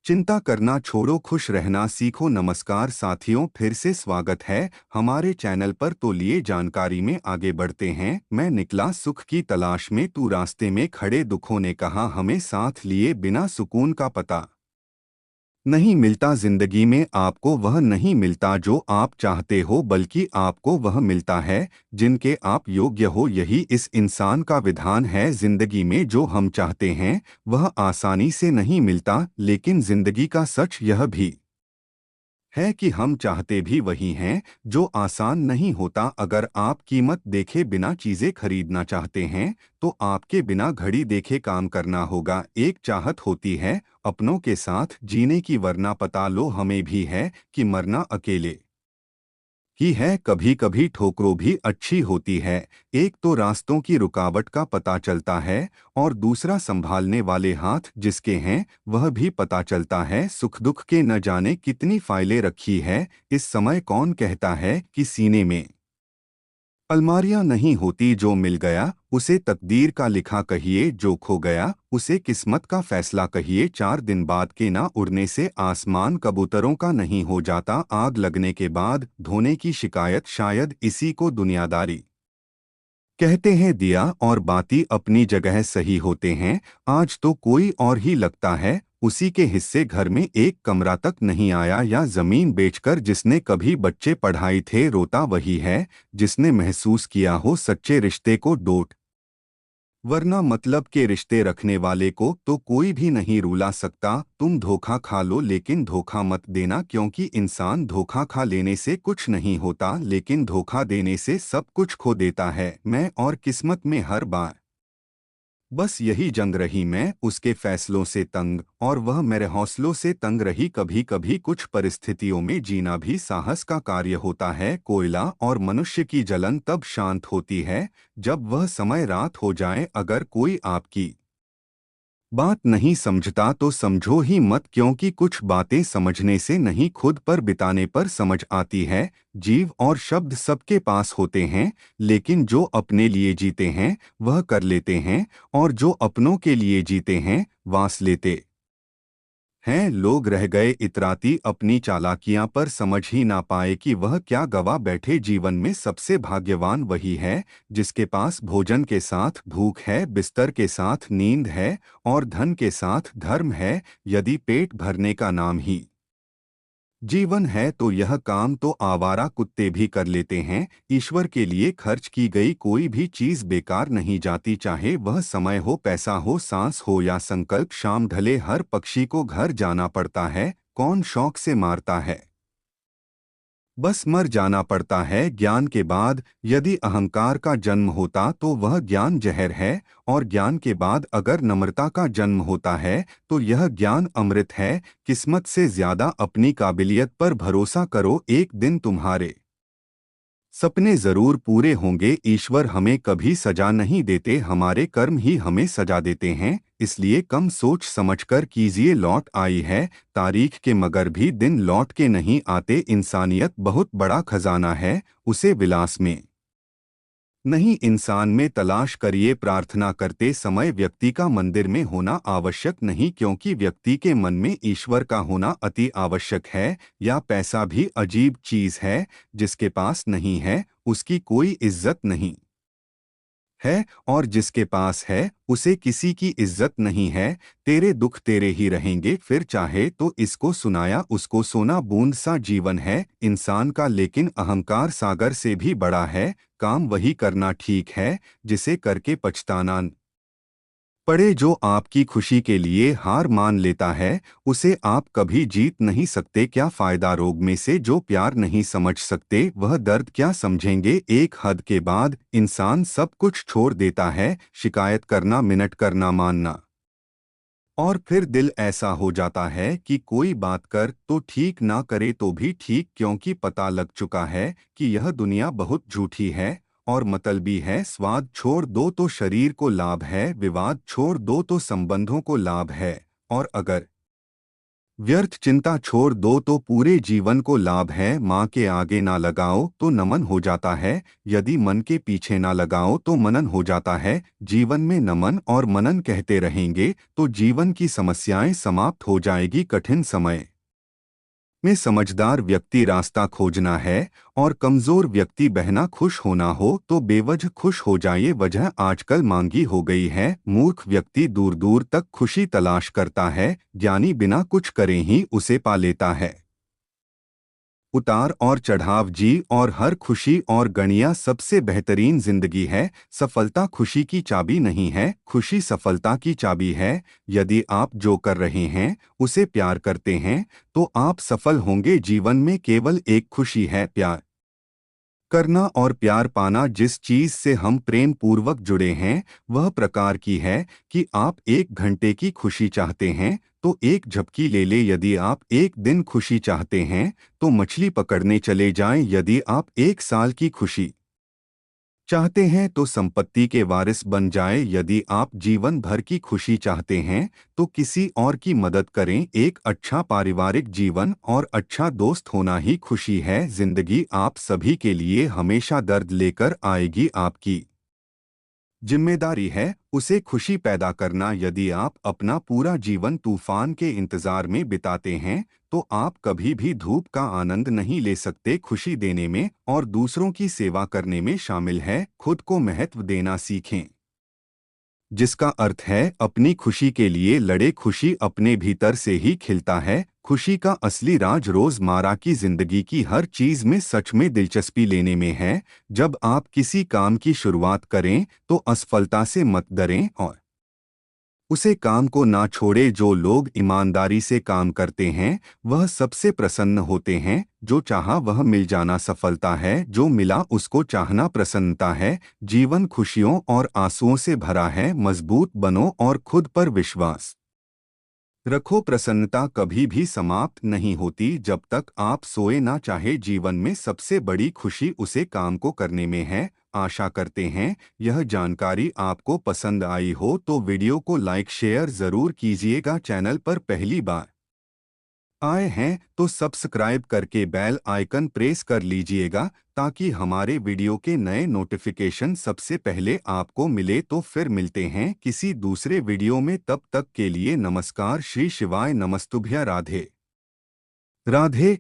चिंता करना छोड़ो, खुश रहना सीखो। नमस्कार साथियों, फिर से स्वागत है हमारे चैनल पर। तो लिए जानकारी में आगे बढ़ते हैं। मैं निकला सुख की तलाश में, तू रास्ते में खड़े दुखों ने कहा हमें साथ लिए बिना सुकून का पता नहीं मिलता। जिंदगी में आपको वह नहीं मिलता जो आप चाहते हो, बल्कि आपको वह मिलता है जिनके आप योग्य हो। यही इस इंसान का विधान है। जिंदगी में जो हम चाहते हैं वह आसानी से नहीं मिलता, लेकिन जिंदगी का सच यह भी है कि हम चाहते भी वही हैं जो आसान नहीं होता। अगर आप कीमत देखे बिना चीजें खरीदना चाहते हैं तो आपके बिना घड़ी देखे काम करना होगा। एक चाहत होती है अपनों के साथ जीने की, वरना पता लो हमें भी है कि मरना अकेले ही है। कभी कभी ठोकरों भी अच्छी होती है। एक तो रास्तों की रुकावट का पता चलता है, और दूसरा संभालने वाले हाथ जिसके हैं वह भी पता चलता है। सुख दुख के न जाने कितनी फाइलें रखी है। इस समय कौन कहता है कि सीने में अलमारियां नहीं होती। जो मिल गया उसे तकदीर का लिखा कहिए, जो खो गया उसे किस्मत का फैसला कहिए। 4 दिन बाद के ना उड़ने से आसमान कबूतरों का नहीं हो जाता। आग लगने के बाद धोने की शिकायत, शायद इसी को दुनियादारी कहते हैं। दिया और बाती अपनी जगह सही होते हैं। आज तो कोई और ही लगता है उसी के हिस्से घर में एक कमरा तक नहीं आया। या जमीन बेचकर जिसने कभी बच्चे पढ़ाई थे, रोता वही है जिसने महसूस किया हो सच्चे रिश्ते को डोट। वरना मतलब के रिश्ते रखने वाले को तो कोई भी नहीं रुला सकता। तुम धोखा खा लो लेकिन धोखा मत देना, क्योंकि इंसान धोखा खा लेने से कुछ नहीं होता, लेकिन धोखा देने से सब कुछ खो देता है। मैं और किस्मत में हर बार बस यही जंग रही। मैं उसके फैसलों से तंग और वह मेरे हौसलों से तंग रही। कभी कभी कुछ परिस्थितियों में जीना भी साहस का कार्य होता है। कोयला और मनुष्य की जलन तब शांत होती है जब वह समय रात हो जाए। अगर कोई आपकी बात नहीं समझता तो समझो ही मत, क्योंकि कुछ बातें समझने से नहीं खुद पर बिताने पर समझ आती है। जीव और शब्द सबके पास होते हैं, लेकिन जो अपने लिए जीते हैं वह कर लेते हैं, और जो अपनों के लिए जीते हैं वास लेते हैं। लोग रह गए इतराती अपनी चालाकियां पर, समझ ही ना पाए कि वह क्या गवा बैठे। जीवन में सबसे भाग्यवान वही है जिसके पास भोजन के साथ भूख है, बिस्तर के साथ नींद है, और धन के साथ धर्म है। यदि पेट भरने का नाम ही जीवन है तो यह काम तो आवारा कुत्ते भी कर लेते हैं। ईश्वर के लिए खर्च की गई कोई भी चीज बेकार नहीं जाती, चाहे वह समय हो, पैसा हो, सांस हो या संकल्प। शाम ढले हर पक्षी को घर जाना पड़ता है। कौन शौक से मारता है, बस मर जाना पड़ता है। ज्ञान के बाद यदि अहंकार का जन्म होता तो वह ज्ञान जहर है, और ज्ञान के बाद अगर नम्रता का जन्म होता है तो यह ज्ञान अमृत है। किस्मत से ज्यादा अपनी काबिलियत पर भरोसा करो, एक दिन तुम्हारे सपने जरूर पूरे होंगे। ईश्वर हमें कभी सजा नहीं देते, हमारे कर्म ही हमें सजा देते हैं। इसलिए कम सोच समझकर कीजिए। लौट आई है तारीख के मगर भी दिन लौट के नहीं आते। इंसानियत बहुत बड़ा खजाना है, उसे विलास में नहीं इंसान में तलाश करिए। प्रार्थना करते समय व्यक्ति का मंदिर में होना आवश्यक नहीं, क्योंकि व्यक्ति के मन में ईश्वर का होना अति आवश्यक है। या पैसा भी अजीब चीज है, जिसके पास नहीं है उसकी कोई इज्जत नहीं है, और जिसके पास है उसे किसी की इज्जत नहीं है। तेरे दुख तेरे ही रहेंगे, फिर चाहे तो इसको सुनाया उसको। सोना बूंद सा जीवन है इंसान का, लेकिन अहंकार सागर से भी बड़ा है। काम वही करना ठीक है जिसे करके पछताना पड़े। जो आपकी खुशी के लिए हार मान लेता है उसे आप कभी जीत नहीं सकते। क्या फायदा रोग में से जो प्यार नहीं समझ सकते, वह दर्द क्या समझेंगे। एक हद के बाद इंसान सब कुछ छोड़ देता है, शिकायत करना, मिनट करना, मानना, और फिर दिल ऐसा हो जाता है कि कोई बात कर तो ठीक ना करे तो भी ठीक, क्योंकि पता लग चुका है कि यह दुनिया बहुत झूठी है और मतलबी है। स्वाद छोड़ दो तो शरीर को लाभ है, विवाद छोड़ दो तो संबंधों को लाभ है, और अगर व्यर्थ चिंता छोड़ दो तो पूरे जीवन को लाभ है। माँ के आगे ना लगाओ तो नमन हो जाता है, यदि मन के पीछे ना लगाओ तो मनन हो जाता है। जीवन में नमन और मनन कहते रहेंगे तो जीवन की समस्याएं समाप्त हो जाएगी। कठिन समय में समझदार व्यक्ति रास्ता खोजना है और कमजोर व्यक्ति बहना। खुश होना हो तो बेवजह खुश हो जाइए, वजह आजकल मांगी हो गई है। मूर्ख व्यक्ति दूर दूर तक खुशी तलाश करता है, ज्ञानी बिना कुछ करे ही उसे पा लेता है। उतार और चढ़ाव जी और हर खुशी और गणिया सबसे बेहतरीन जिंदगी है। सफलता खुशी की चाबी नहीं है, खुशी सफलता की चाबी है। यदि आप जो कर रहे हैं उसे प्यार करते हैं तो आप सफल होंगे। जीवन में केवल एक खुशी है, प्यार करना और प्यार पाना। जिस चीज से हम प्रेम पूर्वक जुड़े हैं वह प्रकार की है कि आप 1 घंटे की खुशी चाहते हैं तो एक झपकी ले ले। यदि आप एक दिन खुशी चाहते हैं तो मछली पकड़ने चले जाएं। यदि आप 1 साल की खुशी चाहते हैं तो संपत्ति के वारिस बन जाए। यदि आप जीवन भर की खुशी चाहते हैं तो किसी और की मदद करें। एक अच्छा पारिवारिक जीवन और अच्छा दोस्त होना ही खुशी है। जिंदगी आप सभी के लिए हमेशा दर्द लेकर आएगी, आपकी जिम्मेदारी है उसे खुशी पैदा करना। यदि आप अपना पूरा जीवन तूफान के इंतजार में बिताते हैं तो आप कभी भी धूप का आनंद नहीं ले सकते। खुशी देने में और दूसरों की सेवा करने में शामिल है। खुद को महत्व देना सीखें, जिसका अर्थ है अपनी खुशी के लिए लड़े। खुशी अपने भीतर से ही खिलता है। खुशी का असली राज रोजमर्रा की जिंदगी की हर चीज में सच में दिलचस्पी लेने में है। जब आप किसी काम की शुरुआत करें तो असफलता से मत डरें और उसे काम को ना छोड़े। जो लोग ईमानदारी से काम करते हैं वह सबसे प्रसन्न होते हैं। जो चाहा वह मिल जाना सफलता है, जो मिला उसको चाहना प्रसन्नता है। जीवन खुशियों और आंसुओं से भरा है। मजबूत बनो और खुद पर विश्वास रखो। प्रसन्नता कभी भी समाप्त नहीं होती जब तक आप सोए ना। चाहे जीवन में सबसे बड़ी खुशी उसे काम को करने में है। आशा करते हैं यह जानकारी आपको पसंद आई हो तो वीडियो को लाइक शेयर जरूर कीजिएगा। चैनल पर पहली बार आए हैं तो सब्सक्राइब करके बेल आइकन प्रेस कर लीजिएगा ताकि हमारे वीडियो के नए नोटिफिकेशन सबसे पहले आपको मिले। तो फिर मिलते हैं किसी दूसरे वीडियो में, तब तक के लिए नमस्कार। श्री शिवाय नमस्तुभ्य। राधे राधे।